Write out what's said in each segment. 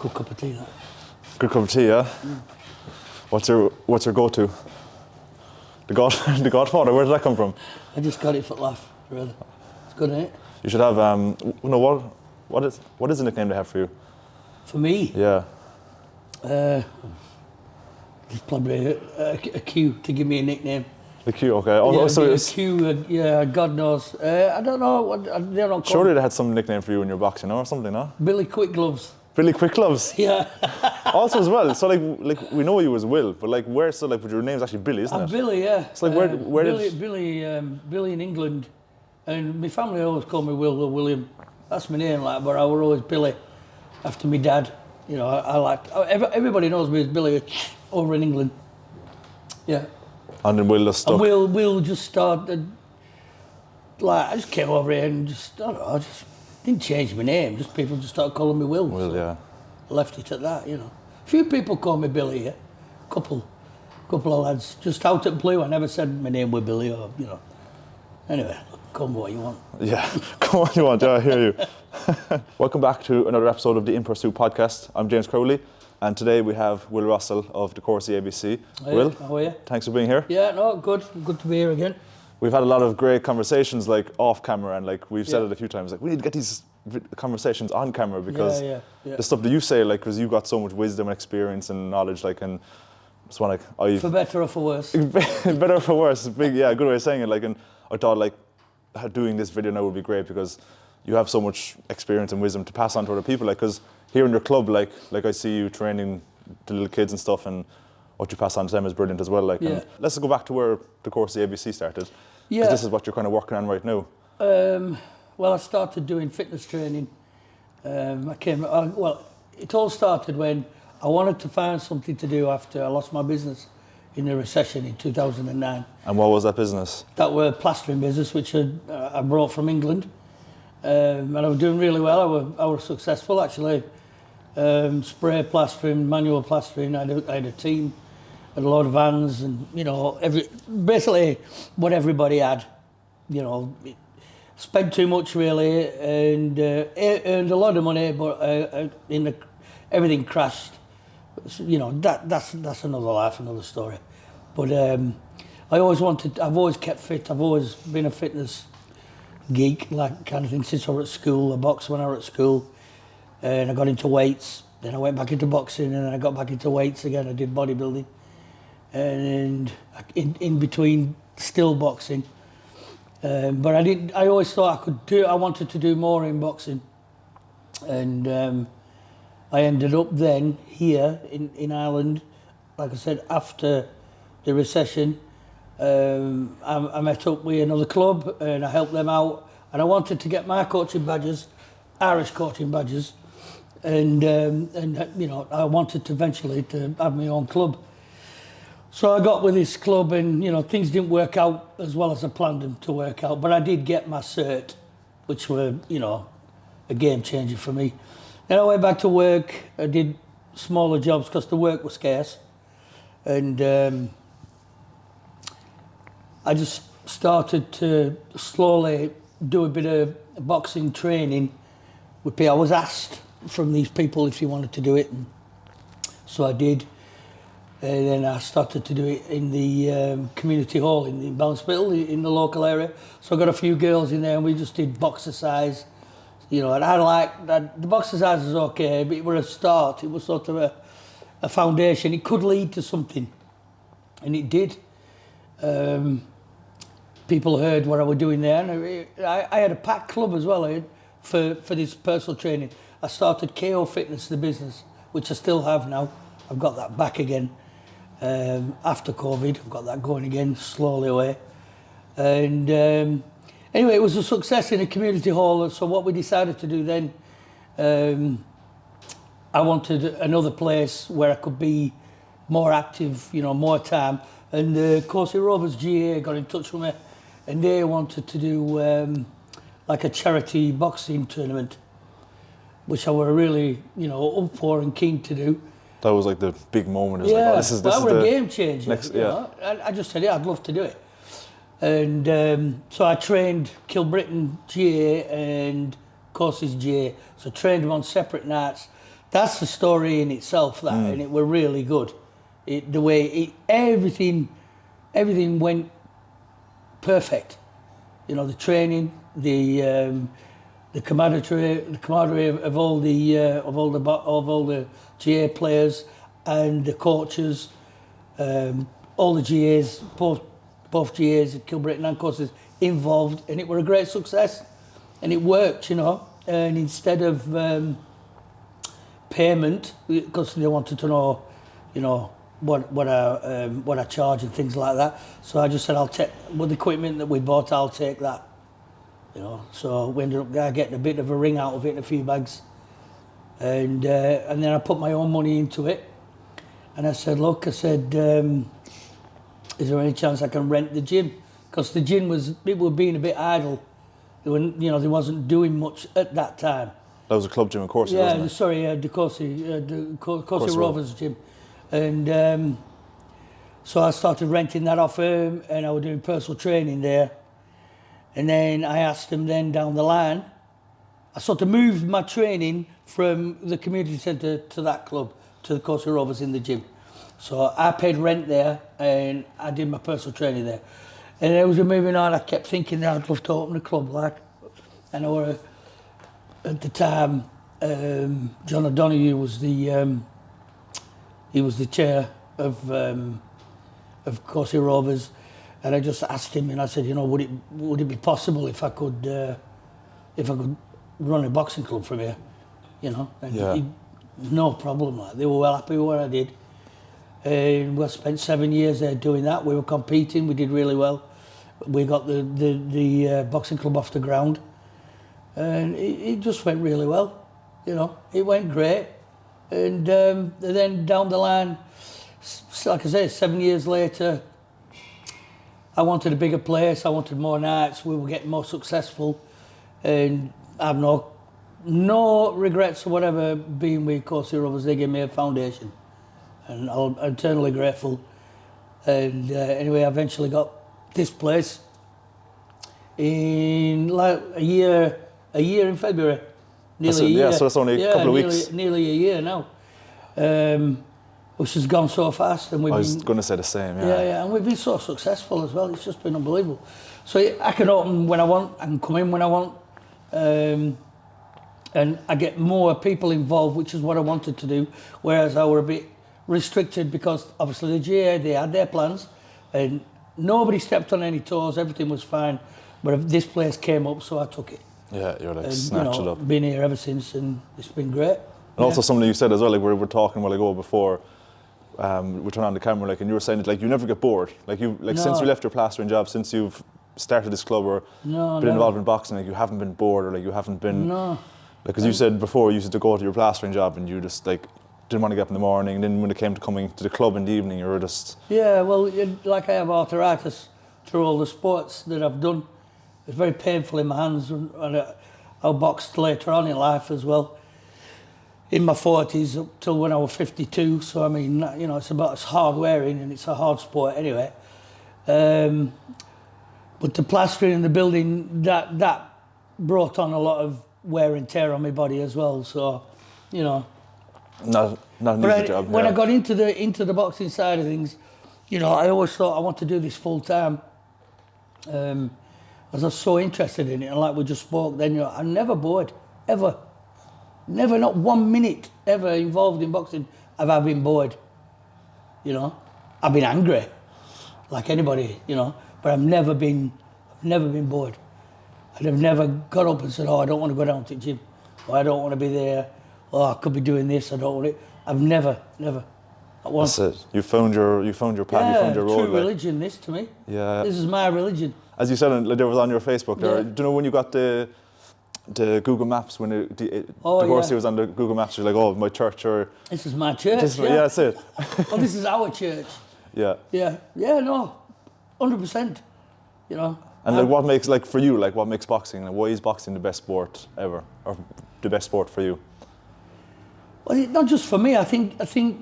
Good cup of tea, that. Good cup of tea, yeah? Mm. What's your go-to? The Godfather, where did that come from? I just got it for laugh, really. It's good, ain't it? You should have, what is the nickname they have for you? For me? Yeah. It's probably a Q to give me a nickname. The Q, okay. Oh, yeah, so a Q, yeah, God knows. I don't know. They don't surely they had some nickname for you in your boxing, or something, no? Billy Quick Gloves. Billy Quick Gloves? Yeah. Also as well, so like we know you as Will, but like where, so like, but your name's actually Billy, isn't it? Billy, yeah. It's like Billy in England, and my family always call me Will or William. That's my name, like, but I was always Billy after my dad. You know, I like everybody knows me as Billy over in England. Yeah. And then Will just stuck. And Will just started, like, I just came over here and just, I don't know, I just didn't change my name, just people just started calling me Will. Will, so yeah. I left it at that, you know. A few people call me Billy here, couple of lads, just out at blue. I never said my name was Billy or, you know. Anyway, call me what you want. Yeah, call me what you want, yeah, I hear you. Welcome back to another episode of the In Pursuit podcast. I'm James Crowley. And today we have Will Rossall of the Courcey ABC. Hey, Will, how are you? Thanks for being here. Yeah, no, good to be here again. We've had a lot of great conversations, like off camera, and like we've said it a few times, like we need to get these conversations on camera because the stuff that you say, like, because you've got so much wisdom and experience and knowledge, like, and just want to, for better or for worse. Better or for worse, good way of saying it. Like, and I thought like doing this video now would be great because you have so much experience and wisdom to pass on to other people, like, because here in your club, like I see you training the little kids and stuff, and what you pass on to them is brilliant as well. Like, and let's go back to where the Courcey ABC started. Yeah. This is what you're kind of working on right now. Well, I started doing fitness training. It all started when I wanted to find something to do after I lost my business in the recession in 2009. And what was that business? That were plastering business, which I brought from England. And I was doing really well. I was successful, actually. Spray plastering, manual plastering. I had a team, had a lot of vans, and you know, basically what everybody had. You know, spent too much really, and earned a lot of money, but everything crashed. You know, that's another life, another story. But I've always kept fit. I've always been a fitness geek, like kind of thing, since I was at school. I boxed when I was at school. And I got into weights, then I went back into boxing, and then I got back into weights again. I did bodybuilding, and in between still boxing. But I always thought I wanted to do more in boxing. And I ended up then here in Ireland, like I said, after the recession. I met up with another club and I helped them out. And I wanted to get my coaching badges, Irish coaching badges. And you know, I wanted to eventually to have my own club. So I got with this club, and you know, things didn't work out as well as I planned them to work out. But I did get my cert, which were, you know, a game changer for me. Then I went back to work. I did smaller jobs because the work was scarce, and I just started to slowly do a bit of boxing training with people. I was asked from these people if you wanted to do it, and so I did. And then I started to do it in the community hall in Ballinspittle, in the local area. So I got a few girls in there, and we just did boxercise. You know, and I like that. The boxercise was okay, but it was a start. It was sort of a foundation. It could lead to something, and it did. People heard what I was doing there, and I had a packed club as well for this personal training. I started KO Fitness, the business, which I still have now. I've got that back again. After COVID, I've got that going again, slowly away. And anyway, it was a success in a community hall. So what we decided to do then, I wanted another place where I could be more active, you know, more time. And the Courcey Rovers GA got in touch with me, and they wanted to do like a charity boxing tournament, which I were really, you know, up for and keen to do. That was like the big moment. Yeah, like, oh, that was a game changer. I just said, yeah, I'd love to do it. And so I trained Kilbrittain GA and Courcey's GA. So I trained them on separate nights. that's the story in itself, that, and it were really good. Everything went perfect. You know, the training, the camaraderie of all the GA players and the coaches, all the GAs, both GAs at Kilbritton and Courcey involved, and it were a great success, and it worked, you know. And instead of payment, because they wanted to know, you know, what I charge and things like that. So I just said, I'll take with the equipment that we bought, I'll take that. You know, so we ended up getting a bit of a ring out of it in a few bags, and then I put my own money into it, and I said, look, is there any chance I can rent the gym? Because the gym people were being a bit idle. They wasn't doing much at that time. That was a club gym in Courcey, yeah, wasn't it? Sorry, the Courcey Rovers gym, and so I started renting that off him, and I was doing personal training there. And then I asked him then down the line, I sort of moved my training from the community centre to that club, to the Courcey Rovers in the gym. So I paid rent there and I did my personal training there. And as I was moving on, I kept thinking that I'd love to open a club like, and I were, at the time, John O'Donoghue was the chair of Courcey Rovers. And I just asked him, and I said, you know, would it be possible if I could run a boxing club from here, you know? And no problem. Like, they were well happy with what I did. And we spent 7 years there doing that. We were competing. We did really well. We got the boxing club off the ground, and it just went really well. You know, it went great. And then down the line, like I say, 7 years later, I wanted a bigger place, I wanted more nights, we were getting more successful, and I have no regrets or whatever being with Courcey Rovers. They gave me a foundation, and I'm eternally grateful. And anyway, I eventually got this place in like a year in February. Nearly a year. Yeah, so it's only a couple of weeks. Nearly a year now. Which has gone so fast, and I was going to say the same. Yeah, and we've been so successful as well. It's just been unbelievable. So I can open when I want, I can come in when I want, and I get more people involved, which is what I wanted to do. Whereas I were a bit restricted because obviously the GA, they had their plans, and nobody stepped on any toes. Everything was fine, but this place came up, so I took it. Yeah, you're like snatched it up. Been here ever since, and it's been great. And also something you said as well, like we were talking a while ago before. We turned on the camera, like, and you were saying that, like, you never get bored. Like, since you left your plastering job, since you've started this club or been involved in boxing, like, you haven't been bored, or like you haven't been. No. Like, as you said before, you used to go to your plastering job and you just like didn't want to get up in the morning. And then when it came to coming to the club in the evening, you were just. Yeah, well, like I have arthritis through all the sports that I've done. It's very painful in my hands, and I boxed later on in life as well. In my 40s up till when I was 52, so I mean, you know, it's hard wearing and it's a hard sport anyway. But the plastering and the building, that brought on a lot of wear and tear on my body as well. So, you know, not an easy job. When I got into the boxing side of things, you know, I always thought I want to do this full time. I was so interested in it, and like we just spoke, then, you know, I'm never bored ever. Never, not 1 minute ever involved in boxing have I been bored. You know, I've been angry, like anybody, you know, but I've never been bored. I've never got up and said, oh, I don't want to go down to the gym, or I don't want to be there, or I could be doing this, I don't want it. I've never. Not once. That's it. You found your path, you found your road. True religion, this to me. Yeah. This is my religion. As you said, there was on your Facebook there. Yeah. Do you know when you got the Google Maps, when the Courcey was on the Google Maps, you're like, oh, my church, or this is my church. yeah, that's it. Oh, this is our church. Yeah. No, 100%. You know. And like, what makes, like, for you, like, what makes boxing? Like, why is boxing the best sport ever, or the best sport for you? Well, not just for me. I think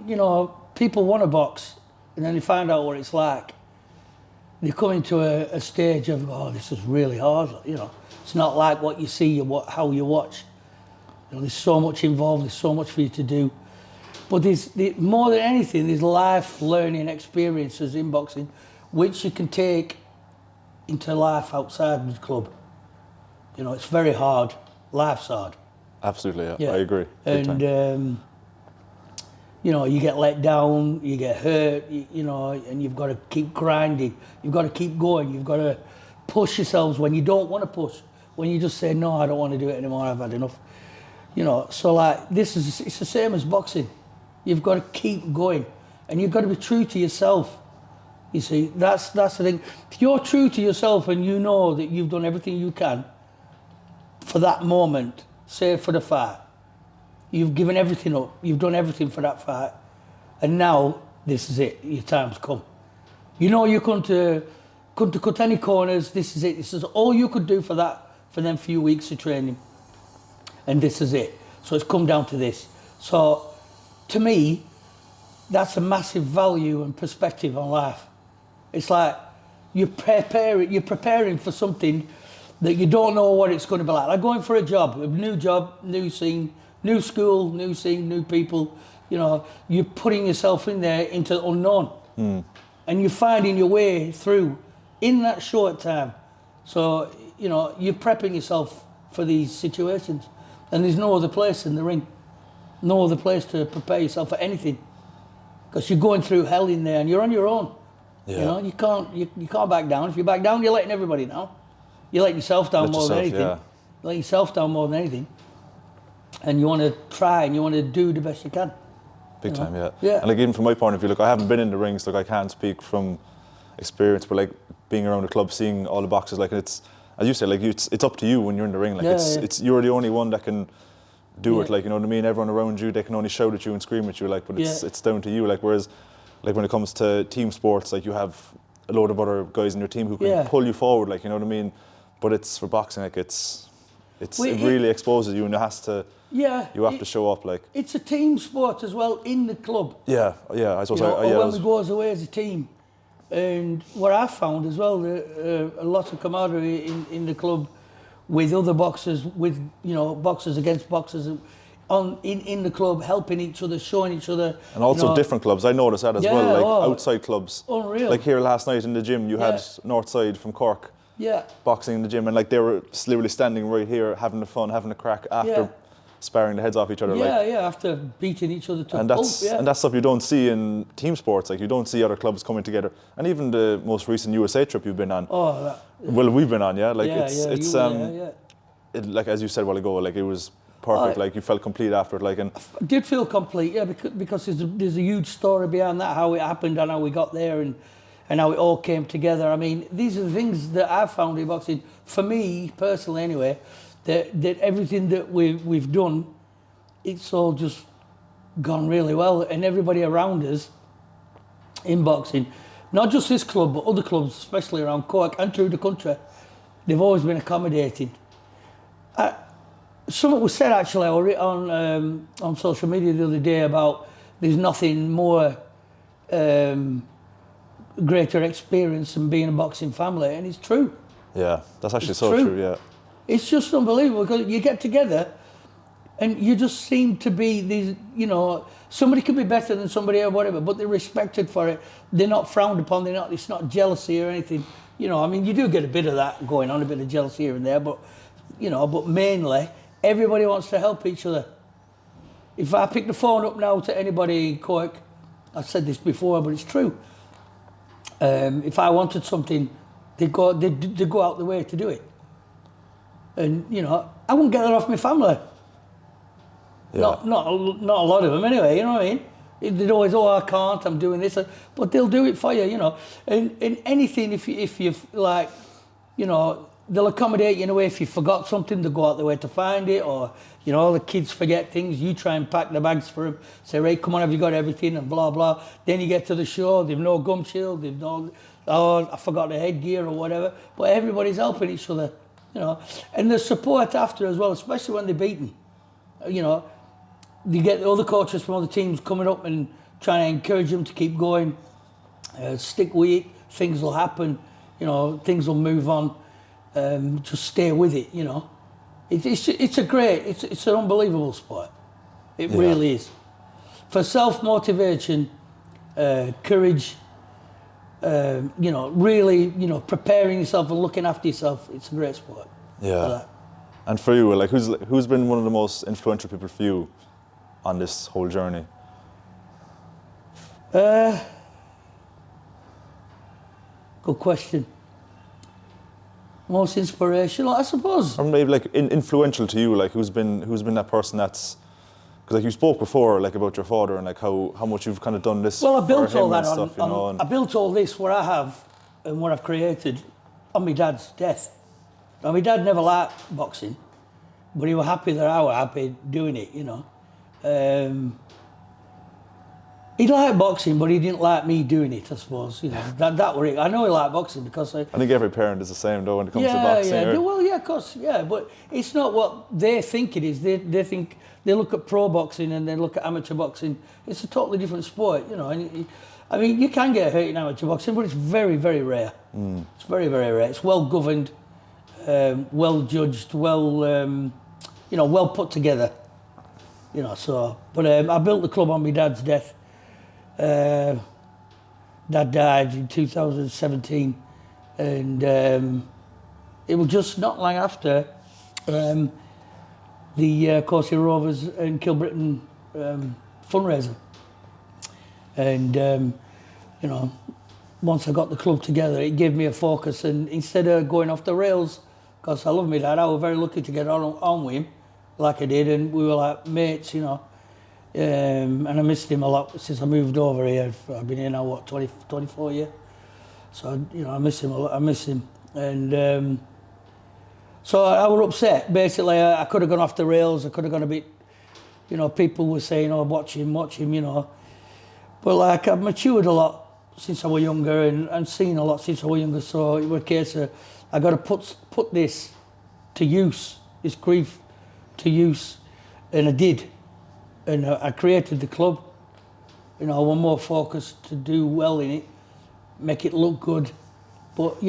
you know, people want to box, and then they find out what it's like. They come into a stage of, oh, this is really hard. You know, it's not like what you see, how you watch. You know, there's so much involved, there's so much for you to do. But more than anything, there's life learning experiences in boxing, which you can take into life outside the club. You know, it's very hard. Life's hard. Absolutely, yeah. Yeah. I agree. Big time. You know, you get let down, you get hurt, you know, and you've got to keep grinding. You've got to keep going. You've got to push yourselves when you don't want to push. When you just say, no, I don't want to do it anymore, I've had enough. You know, so like, it's the same as boxing. You've got to keep going. And you've got to be true to yourself. You see, that's the thing. If you're true to yourself and you know that you've done everything you can for that moment, say for the fight, you've given everything up. You've done everything for that fight. And now, this is it. Your time's come. You know you couldn't cut any corners. This is it. This is all you could do for them few weeks of training. And this is it. So it's come down to this. So, to me, that's a massive value and perspective on life. It's like you're preparing for something that you don't know what it's going to be like going for a job, new scene, new school, new scene, new people. You know, you're putting yourself in there into the unknown. And you're finding your way through in that short time. So, you know, you're prepping yourself for these situations. And there's no other place in the ring. No other place to prepare yourself for anything. Because you're going through hell in there and you're on your own. Yeah. You know, you can't back down. If you back down, you're letting everybody down. You're letting yourself down more than anything. Yeah. You let yourself down more than anything. And you want to try and you want to do the best you can. Big time, yeah. Yeah. And like even from my point of view, like I haven't been in the rings, like I can't speak from experience, but like being around the club, seeing all the boxes, like it's, as you said, like it's up to you when you're in the ring. Like it's you're the only one that can do it. Like, you know what I mean? Everyone around you, they can only shout at you and scream at you. Like, but it's down to you. Like, whereas, like when it comes to team sports, like you have a load of other guys in your team who can pull you forward. Like, you know what I mean? But it's for boxing, like it really exposes you, and it has to. Yeah. You have to show up. Like it's a team sport as well in the club. Yeah. I suppose. You know, when we go away as a team. And what I found as well, a lot of camaraderie in the club with other boxers, with boxers against boxers, in the club, helping each other, showing each other. And also different clubs. I noticed that as well, like outside clubs. Unreal. Like here last night in the gym, you had Northside from Cork boxing in the gym, and like they were literally standing right here, having the fun, having a crack after sparring the heads off each other. After beating each other to and that's stuff you don't see in team sports. Like you don't see other clubs coming together. And even the most recent USA trip you've been on. Well, we've been on, Like like as you said a while ago, like it was perfect. Like you felt complete after it. Like I did feel complete, because there's a huge story behind that, how it happened and how we got there and how it all came together. I mean, these are the things that I've found in boxing, for me personally anyway. That everything that we've done, it's all just gone really well, and everybody around us in boxing, not just this club but other clubs, especially around Cork and through the country, they've always been accommodating. Something was said actually on social media the other day about there's nothing more greater experience than being a boxing family, and it's true. Yeah, that's actually true. Yeah. It's just unbelievable because you get together and you just seem to be these, somebody could be better than somebody or whatever, but they're respected for it. They're not frowned upon. It's not jealousy or anything. I mean, you do get a bit of that going on, a bit of jealousy here and there, but mainly everybody wants to help each other. If I pick the phone up now to anybody in Cork, I've said this before, but it's true. If I wanted something, they'd go out the way to do it. And, I wouldn't get that off my family. Yeah. Not a lot of them anyway, you know what I mean? They'd always, I can't, I'm doing this. But they'll do it for you, And anything, if you've, like, they'll accommodate you in a way. If you forgot something, they'll go out the way to find it. Or, the kids forget things. You try and pack the bags for them. Say, right, come on, have you got everything? And blah, blah. Then you get to the show, they've no gum shield, they've no, I forgot the headgear or whatever. But everybody's helping each other. And the support after as well, especially when they're beaten. You get the other coaches from other teams coming up and trying to encourage them to keep going, stick with it, things will happen, things will move on, just stay with it, It's an unbelievable sport. It really is. For self-motivation, courage, really, preparing yourself and looking after yourself, it's a great sport. Yeah. And for you, like, who's been one of the most influential people for you on this whole journey? Good question. Most inspirational, I suppose. Or maybe like influential to you, like who's been that person that's, because like you spoke before, like about your father and like how much you've kind of done this. Well, I built for him all that and stuff, I built all this, what I have and what I've created, on my dad's death. Now, my dad never liked boxing, but he was happy that I was happy doing it, He liked boxing, but he didn't like me doing it, I suppose. That were it. I know he liked boxing because I think every parent is the same, though, when it comes to boxing. Yeah, well, yeah, of course, yeah. But it's not what they think it is. They think, they look at pro boxing and they look at amateur boxing. It's a totally different sport, And I mean, you can get hurt in amateur boxing, but it's very, very rare. It's very, very rare. It's well governed, well judged, well put together. But I built the club on my dad's death. Dad died in 2017, and it was just not long after the Courcey Rovers and Kilbritton fundraiser. And once I got the club together, it gave me a focus. And instead of going off the rails, because I love my dad, I was very lucky to get on with him, like I did, and we were like mates, and I missed him a lot since I moved over here. I've been here now, 24 years. So, I miss him a lot. I miss him. And so I was upset. Basically, I could have gone off the rails. I could have gone a bit, people were saying, oh, watch him. But like, I've matured a lot since I was younger and seen a lot since I was younger. So it was a case of, I got to put this to use, this grief to use. And I did. And I created the club. I was more focused to do well in it, make it look good, but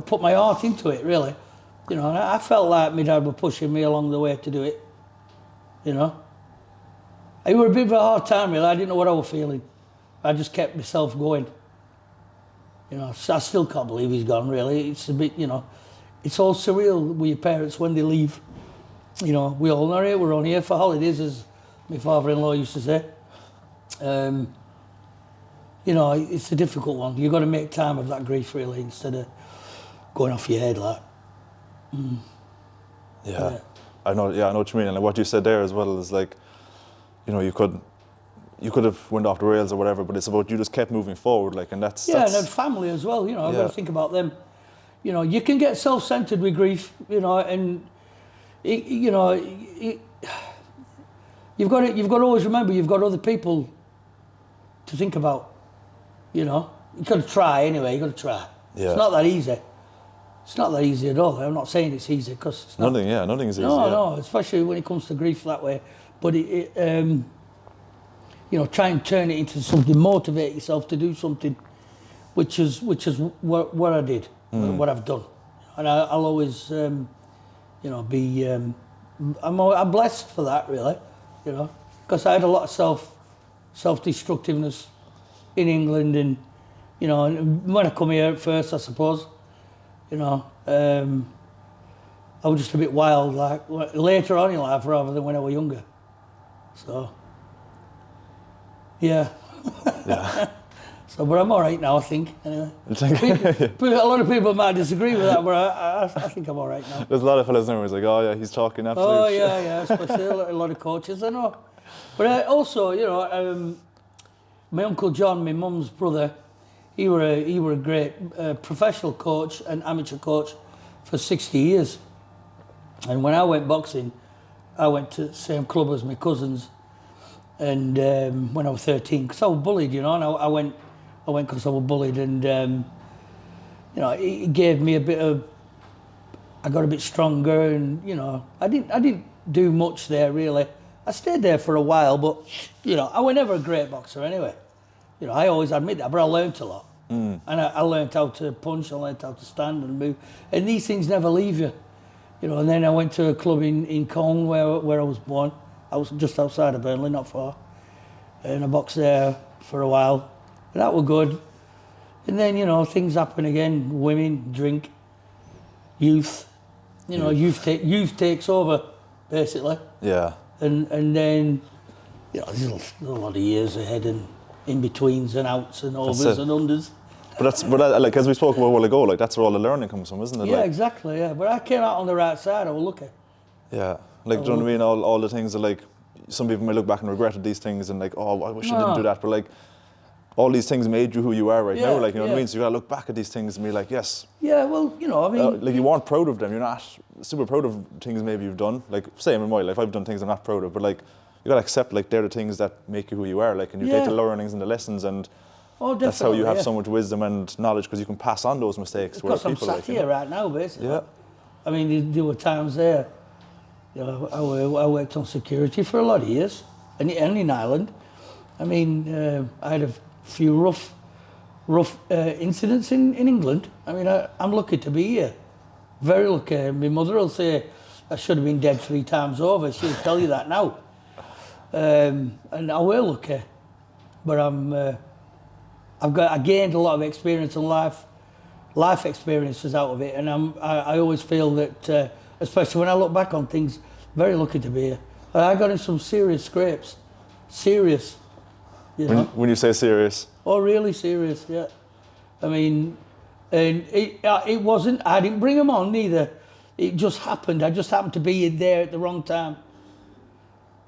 put my heart into it really. And I felt like my dad was pushing me along the way to do it. It was a bit of a hard time really. I didn't know what I was feeling. I just kept myself going. So I still can't believe he's gone really. It's a bit, it's all surreal with your parents when they leave. We all know it. We're only here for holidays, as my father-in-law used to say. It's a difficult one. You've got to make time of that grief, really, instead of going off your head like. Yeah. I know what you mean. And like what you said there as well is like, you could have went off the rails or whatever, but it's about you just kept moving forward, like, and that's. Yeah, and then family as well. I've got to think about them. You can get self-centered with grief, and You've got to always remember you've got other people to think about. You've got to try anyway. You've got to try. Yeah. It's not that easy. It's not that easy at all. I'm not saying it's easy because it's not. Nothing is easy. No, especially when it comes to grief that way. But try and turn it into something. Motivate yourself to do something, which is what I did, what I've done, and I'll always be. I'm blessed for that really. Because I had a lot of self-destructiveness in England, and and when I come here at first, I suppose, I was just a bit wild, like later on in life rather than when I was younger. So, yeah. But I'm all right now, I think. Anyway, a lot of people might disagree with that, but I think I'm all right now. There's a lot of fellas now who's like, oh yeah, he's talking absolute. Oh yeah, especially a lot of coaches, I know. But also, my Uncle John, my mum's brother, he were a great professional coach and amateur coach for 60 years. And when I went boxing, I went to the same club as my cousins. And when I was 13, because I was bullied, and I went because I was bullied, and it gave me a bit of. I got a bit stronger, and I didn't do much there really. I stayed there for a while, but I was never a great boxer anyway. I always admit that, but I learnt a lot, and I learnt how to punch, I learnt how to stand and move, and these things never leave you. You know, and then I went to a club in Cone where I was born. I was just outside of Burnley, not far. And I boxed there for a while. And that was good. And then, you know, things happen again. Women, drink, youth. You know, youth takes over, basically. Yeah. And then, you know, there's a lot of years ahead and in-betweens and outs and overs and unders. But like as we spoke about a while ago, like that's where all the learning comes from, isn't it? Yeah, like, exactly, yeah. But I came out on the right side, I was lucky. Yeah. Like, do you know what I mean? All the things that, like, some people may look back and regretted these things and like, oh, I wish I didn't do that. But like, all these things made you who you are right now. Like, you know what I mean? So you gotta look back at these things and be like, yes. Yeah, well, you know, I mean... like, you weren't proud of them. You're not super proud of things maybe you've done. Like, same in my life, I've done things I'm not proud of. But like, you gotta accept, like, they're the things that make you who you are. Like, and you take the learnings and the lessons, and that's how you have so much wisdom and knowledge, because you can pass on those mistakes to other people. Because I'm sat here right now, basically. Yeah. I mean, there were times there, you know, I worked on security for a lot of years, and in Ireland. I mean, I had a few rough incidents in England. I mean, I'm lucky to be here, very lucky. My mother will say I should have been dead 3 times over. She'll tell you that now. And I were lucky, but I gained a lot of experience and life experiences out of it, and I always feel that, especially when I look back on things, very lucky to be here. I got in some serious scrapes, serious. You know? When you say serious? Oh, really serious, yeah. I mean, and it wasn't, I didn't bring them on neither. It just happened. I just happened to be there at the wrong time.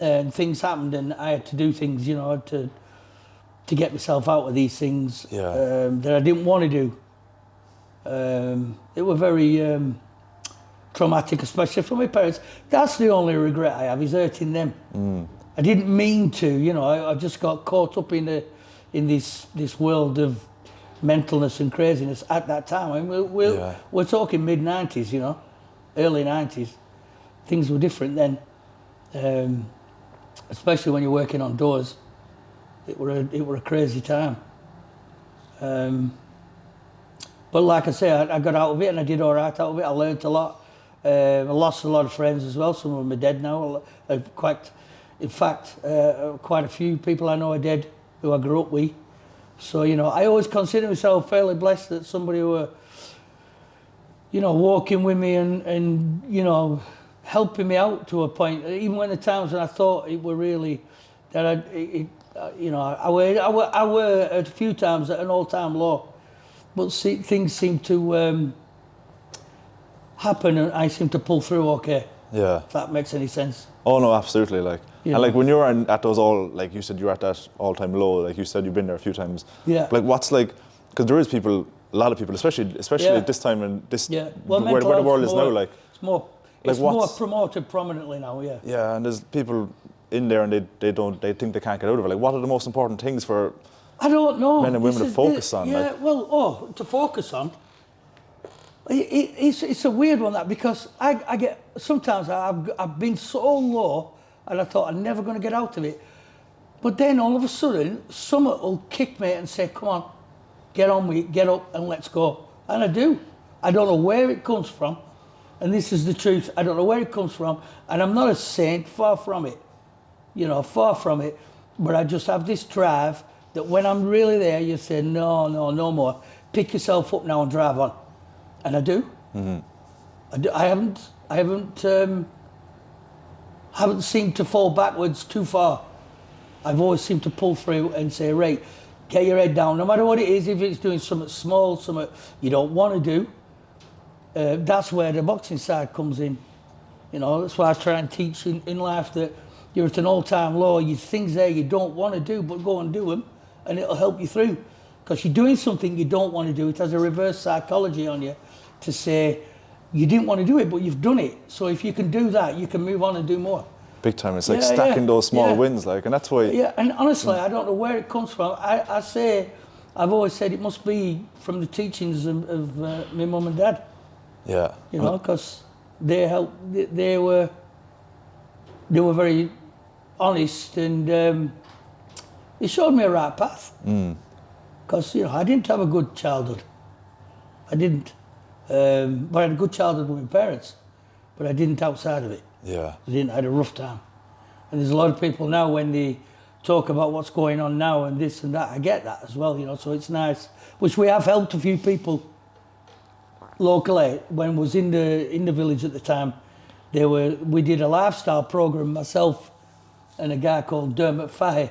And things happened, and I had to do things, you know, to get myself out of these things that I didn't want to do. It was very traumatic, especially for my parents. That's the only regret I have, is hurting them. I didn't mean to, you know. I just got caught up in this world of mentalness and craziness at that time. I mean, we're talking mid-90s, you know, early 90s. Things were different then, especially when you're working on doors. It were a crazy time. But like I say, I got out of it, and I did all right out of it. I learned a lot. I lost a lot of friends as well. Some of them are dead now. In fact, quite a few people I know are dead who I grew up with. So, you know, I always consider myself fairly blessed that somebody who were, you know, walking with me and you know, helping me out to a point. Even when the times when I thought it were really, that you know, I were at a few times at an all-time low. But things seem to happen, and I seem to pull through okay. Yeah. If that makes any sense. Oh no, absolutely. Like, and like when you were at those like you said, you were at that all-time low. Like you said, you've been there a few times. Yeah. Like, what's like, because there is people, a lot of people, especially at this time and this, well, where the world is now. Like, it's more promoted prominently now. Yeah. Yeah, and there's people in there, and they think they can't get out of it. Like, what are the most important things for? I don't know. Men and women to focus on. Yeah, like, to focus on. It's a weird one, that, because I get, sometimes I've been so low and I thought I'm never going to get out of it. But then all of a sudden, someone will kick me and say, come on, get on with it, get up and let's go. And I do. I don't know where it comes from. And this is the truth. I don't know where it comes from. And I'm not a saint, far from it. You know, far from it. But I just have this drive that when I'm really there, you say, no more. Pick yourself up now and drive on. And I do. Mm-hmm. I haven't seemed to fall backwards too far. I've always seemed to pull through and say, right, get your head down, no matter what it is. If it's doing something small, something you don't want to do, that's where the boxing side comes in. You know, that's why I try and teach in life that you're at an all-time low. There's things there you don't want to do, but go and do them, and it'll help you through. Because you're doing something you don't want to do. It has a reverse psychology on you to say you didn't want to do it, but you've done it. So if you can do that, you can move on and do more. Big time. It's like stacking those small wins, like, and that's why. Yeah, and honestly, I don't know where it comes from. I've always said it must be from the teachings of my mum and dad. Yeah. You know, because they were very honest, and they showed me a right path. Because, you know, I didn't have a good childhood. I didn't. But I had a good childhood with my parents. but I didn't outside of it. Yeah. I had a rough time. And there's a lot of people now when they talk about what's going on now and this and that, I get that as well, you know, so it's nice. Which we have helped a few people locally. When I was in the village at the time, we did a lifestyle programme, myself and a guy called Dermot Fahey.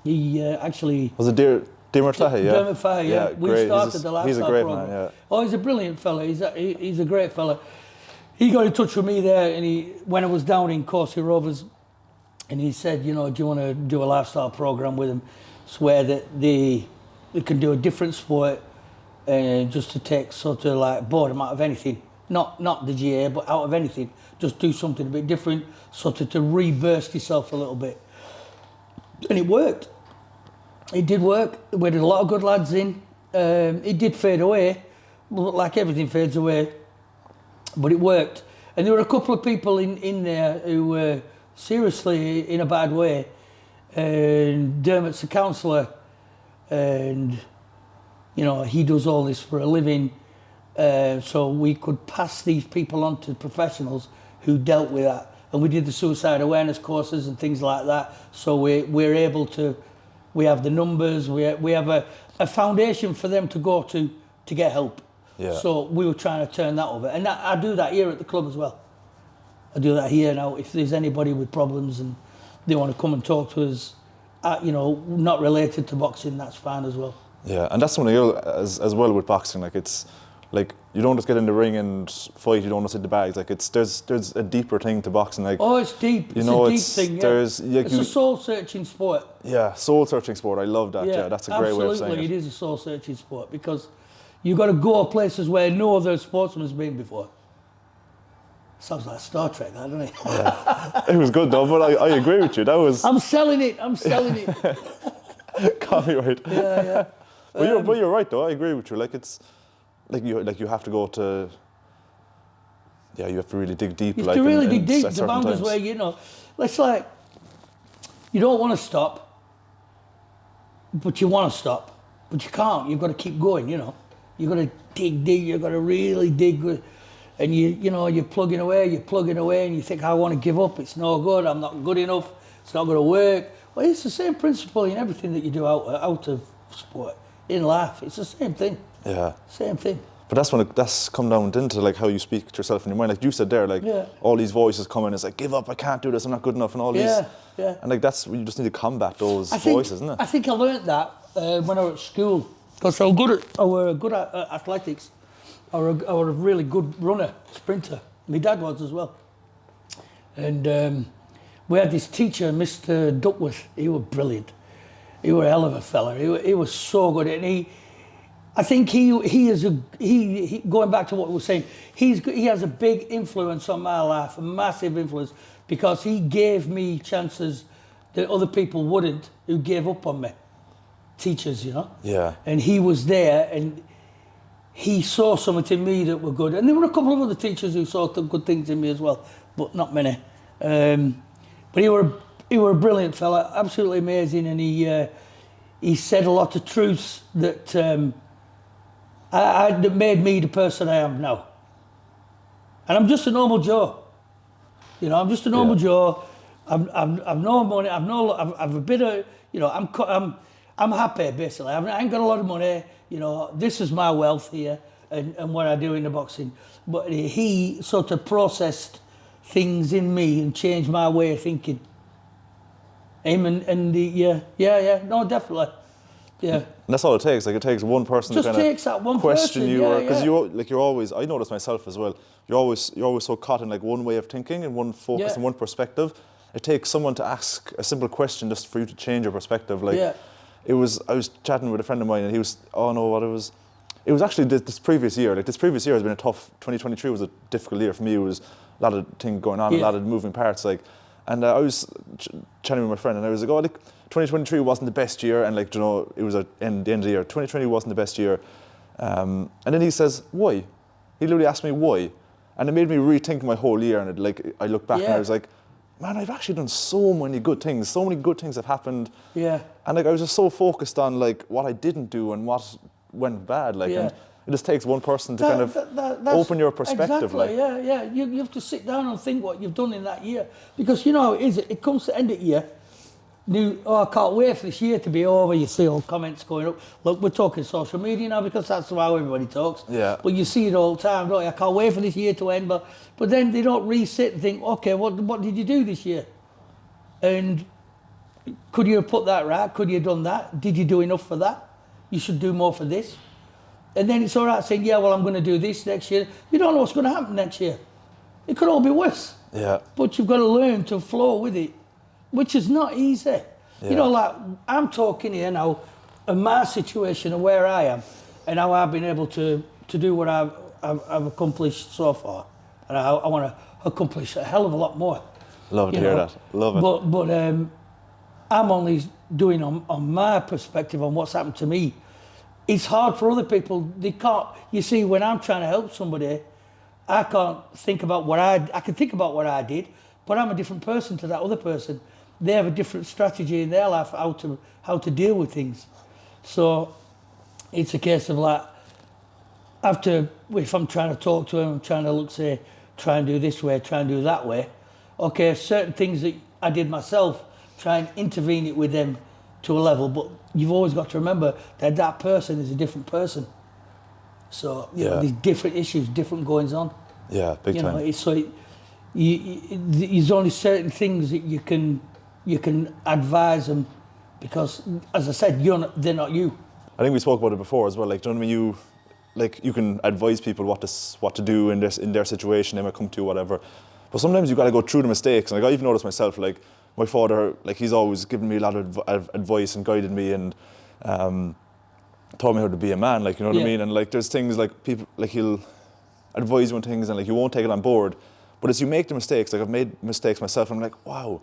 He actually... Was it Dermot Fahey, yeah? Dermot Fahey, yeah. We great. started the lifestyle He's a great programme. man, yeah. Oh, he's a brilliant fella. He's a great fella. He got in touch with me there, and when I was down in Courcey Rovers, and he said, you know, do you want to do a lifestyle programme with them? It's where that they can do a different sport, just to take sort of like boredom out of anything. Not the GA, but out of anything. Just do something a bit different, sort of to reburst yourself a little bit. And it worked. It did work. We had a lot of good lads in. It did fade away, like everything fades away, but it worked. And there were a couple of people in there who were seriously in a bad way. And Dermot's a counsellor, and you know, he does all this for a living. So we could pass these people on to professionals who dealt with that. And we did the suicide awareness courses and things like that. So we're able to, we have the numbers, we have a foundation for them to go to get help. Yeah. So we were trying to turn that over. And I do that here at the club as well. I do that here now. If there's anybody with problems and they want to come and talk to us, you know, not related to boxing, that's fine as well. Yeah, and that's something else as well with boxing. Like, it's like you don't just get in the ring and fight. You don't just hit the bags. Like, there's a deeper thing to boxing. Like, oh, it's deep. You know, it's a deep thing. Yeah. It's a soul-searching sport. Yeah, soul-searching sport. I love that. Yeah, that's a great way of saying it. Absolutely, it is a soul-searching sport because you've got to go places where no other sportsman's been before. Sounds like Star Trek, that, doesn't it? Yeah. It was good though, but I agree with you. That was. I'm selling it. Copyright. Yeah. But you're right though. I agree with you. Like, it's like you have to go to. Yeah, you have to really dig deep. You have to really dig deep. At The boundaries times. where, you know, it's like you don't want to stop, but you want to stop, but you can't. You've got to keep going. You know, you've got to dig deep. You've got to really dig. And you know, you're plugging away, and you think, I want to give up, it's no good, I'm not good enough, it's not going to work. Well, it's the same principle in everything that you do out of sport, in life, it's the same thing. Yeah. Same thing. But that's come down into like how you speak to yourself in your mind. Like you said there, like all these voices come in, it's like, give up, I can't do this, I'm not good enough, and all these. Yeah. And like you just need to combat those voices, isn't it? I think I learnt that when I was at school, because I was good at athletics. I was a really good runner, sprinter. My dad was as well. And we had this teacher, Mr. Duckworth. He was brilliant. He was a hell of a fella. He was so good. And I think he going back to what we were saying, he has a big influence on my life, a massive influence, because he gave me chances that other people wouldn't, who gave up on me. Teachers, you know? Yeah. And he was there, and he saw something in me that were good. And there were a couple of other teachers who saw some good things in me as well, but not many. But he were a brilliant fella, absolutely amazing, and he said a lot of truths that that made me the person I am now. And I'm just a normal Joe. You know, I'm just a normal Joe. I've no money. I've a bit of, you know, I'm happy basically. I ain't got a lot of money. You know, this is my wealth here and what I do in the boxing. But he sort of processed things in me and changed my way of thinking. Him no, definitely. Yeah. And that's all it takes. Like, it takes one person Just to kind takes that one of question person, you, because you're always. I notice myself as well. You're always so caught in like one way of thinking and one focus and one perspective. It takes someone to ask a simple question just for you to change your perspective. Like, I was chatting with a friend of mine, and he was, it was actually this previous year. Like, this previous year has been a tough. 2023 was a difficult year for me. It was a lot of things going on, a lot of moving parts. Like, and I was chatting with my friend, and I was like, 2023 wasn't the best year, and like, you know, it was at the end of the year. 2020 wasn't the best year, and then he says, why? He literally asked me why, and it made me rethink my whole year. And I look back and I was like, man, I've actually done so many good things. So many good things have happened. Yeah. And like, I was just so focused on like what I didn't do and what went bad. Like, and It just takes one person to kind of that's open your perspective. Exactly, yeah. You have to sit down and think what you've done in that year. Because you know how it is, it comes to the end of the year, I can't wait for this year to be over. You see all comments going up. Look, we're talking social media now because that's how everybody talks. Yeah. But you see it all the time, don't you? I can't wait for this year to end. But then they don't resit and think, okay, what did you do this year? And could you have put that right? Could you have done that? Did you do enough for that? You should do more for this. And then it's all right saying, yeah, well, I'm going to do this next year. You don't know what's going to happen next year. It could all be worse. Yeah. But you've got to learn to flow with it, which is not easy. Yeah. You know, like, I'm talking here now of my situation of where I am and how I've been able to do what I've accomplished so far. And I want to accomplish a hell of a lot more. Love to hear that. Love it. But I'm only doing on my perspective on what's happened to me. It's hard for other people. They can't. You see, when I'm trying to help somebody, I can't think about what I can think about what I did, but I'm a different person to that other person. They have a different strategy in their life how to deal with things. So it's a case of like, if I'm trying to talk to them, I'm trying to say, try and do this way, try and do that way. Okay, certain things that I did myself, try and intervene it with them to a level, but you've always got to remember that person is a different person. So you know, there's different issues, different goings on. Yeah, big time. There's only certain things that you can advise them, because, as I said, they're not you. I think we spoke about it before as well. Like, do you know what I mean? You can advise people what to do in their situation. They might come to you, whatever. But sometimes you got to go through the mistakes. And like, I've noticed myself, like, my father, like, he's always given me a lot of advice and guided me and taught me how to be a man, like, you know what I mean? And like, there's things like people, like, he'll advise you on things and like you won't take it on board. But as you make the mistakes, like, I've made mistakes myself, I'm like, wow.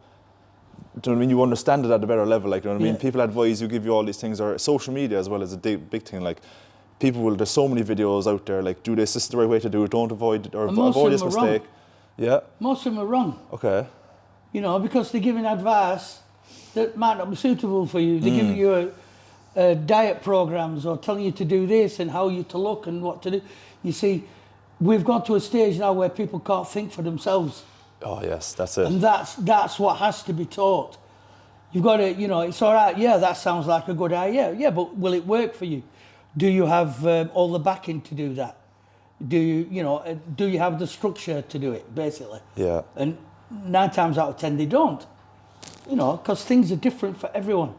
Do you know what I mean? You understand it at a better level, like, you know what I mean? People advise you, give you all these things, or social media as well is a big thing. Like, there's so many videos out there, like, do this is the right way to do it, don't avoid this mistake. Wrong. Yeah. Most of them are wrong. Okay. You know, because they're giving advice that might not be suitable for you. They're giving you diet programs or telling you to do this and how you to look and what to do. You see, we've got to a stage now where people can't think for themselves. Oh yes, that's it. And that's what has to be taught. You've got to, you know, it's all right, yeah, that sounds like a good idea. Yeah, but will it work for you? Do you have all the backing to do that? Do you have the structure to do it, basically? Yeah. And 9 times out of 10 they don't, you know, because things are different for everyone.